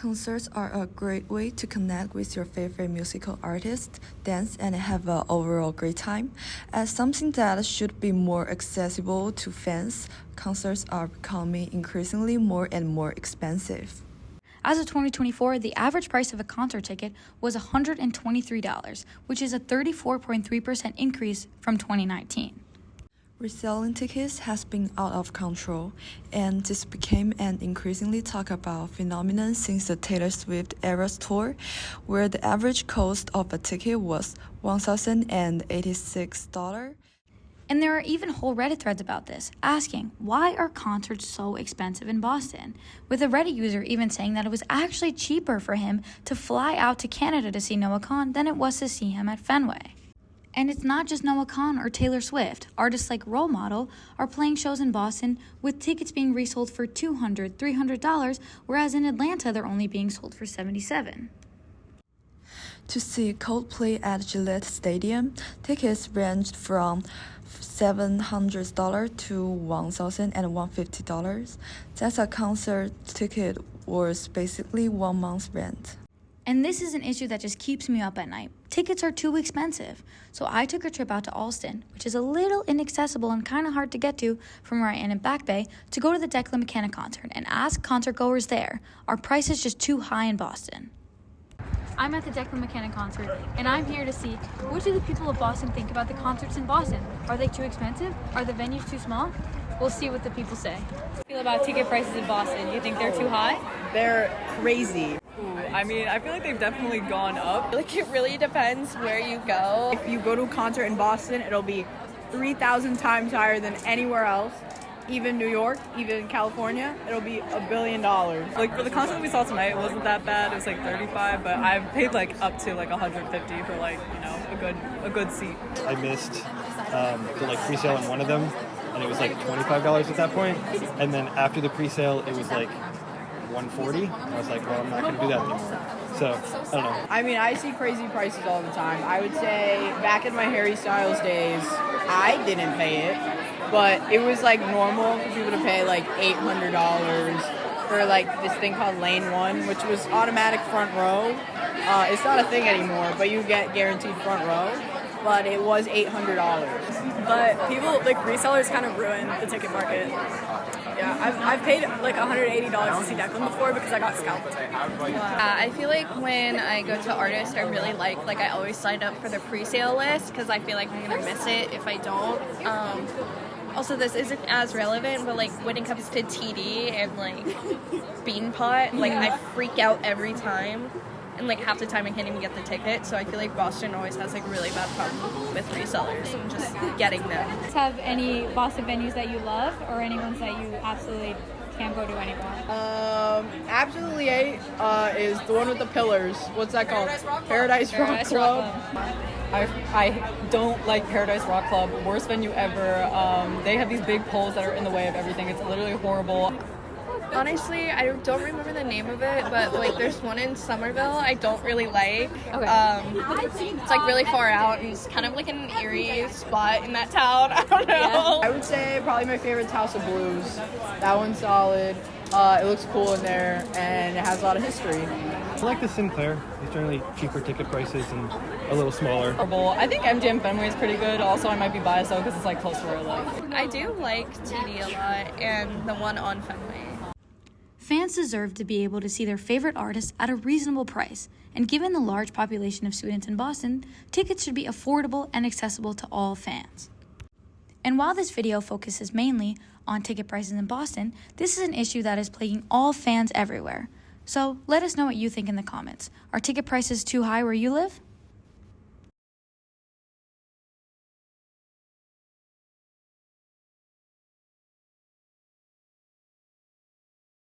Concerts are a great way to connect with your favorite musical artist, dance, and have an overall great time. As something that should be more accessible to fans, concerts are becoming increasingly more and more expensive. As of 2024, the average price of a concert ticket was $123, which is a 34.3% increase from 2019. Reselling tickets has been out of control, and this became an increasingly talked about phenomenon since the Taylor Swift Eras Tour, where the average cost of a ticket was $1,086. And there are even whole Reddit threads about this, asking, why are concerts so expensive in Boston? With a Reddit user even saying that it was actually cheaper for him to fly out to Canada to see Noah Kahan than it was to see him at Fenway. And it's not just Noah Kahan or Taylor Swift. Artists like Role Model are playing shows in Boston with tickets being resold for $200, $300, whereas in Atlanta they're only being sold for $77. To see Coldplay at Gillette Stadium, tickets ranged from $700 to $1,150. That's a concert ticket worth basically 1 month's rent. And this is an issue that just keeps me up at night. Tickets are too expensive. So I took a trip out to Allston, which is a little inaccessible and kind of hard to get to from where I am in Back Bay, to go to the Ceclan McKenna concert and ask concert goers there, are prices just too high in Boston? I'm at the Ceclan McKenna concert, and I'm here to see what do the people of Boston think about the concerts in Boston. Are they too expensive? Are the venues too small? We'll see what the people say. How do you feel about ticket prices in Boston? You think they're too high? They're crazy. I mean, I feel like they've definitely gone up. Like, it really depends where you go. If you go to a concert in Boston, it'll be 3,000 times higher than anywhere else. Even New York, even California, it'll be $1 billion. Like, for the concert we saw tonight, it wasn't that bad. It was like 35, but I've paid like up to like 150 for like, you know, a good seat. I missed the like pre-sale on one of them, and it was like $25 at that point. And then after the pre-sale, it was like $140. I was like, well, I'm not going to do that anymore. So, I don't know. I mean, I see crazy prices all the time. I would say back in my Harry Styles days, I didn't pay it, but it was like normal for people to pay like $800 for like this thing called Lane 1, which was automatic front row. It's not a thing anymore, but you get guaranteed front row. But it was $800. But people, like, resellers kind of ruin the ticket market. Yeah, I've paid like $180 to see Declan before because I got scalped. I feel like when I go to artists I really like I always sign up for the pre-sale list because I feel like I'm going to miss it if I don't. Also, this isn't as relevant, but like when it comes to TD and like Beanpot, like I freak out every time. And like half the time I can't even get the ticket, so I feel like Boston always has like really bad problem with resellers and just getting them. Have any Boston venues that you love, or any ones that you absolutely can't go to anymore? Absolutely 8 is the one with the pillars. What's that called? Paradise Rock Club. I don't like Paradise Rock Club. Worst venue ever. They have these big poles that are in the way of everything. It's literally horrible. Honestly, I don't remember the name of it, but like there's one in Somerville I don't really like. Okay. It's like really far out and it's kind of like an eerie spot in that town. I don't know. Yeah. I would say probably my favorite's House of Blues. That one's solid. It looks cool in there and it has a lot of history. I like the Sinclair. It's generally cheaper ticket prices and a little smaller. I think MGM Fenway is pretty good. Also, I might be biased though because it's like close to where I live. I do like TD a lot and the one on Fenway. Fans deserve to be able to see their favorite artists at a reasonable price, and given the large population of students in Boston, tickets should be affordable and accessible to all fans. And while this video focuses mainly on ticket prices in Boston, this is an issue that is plaguing all fans everywhere. So let us know what you think in the comments. Are ticket prices too high where you live?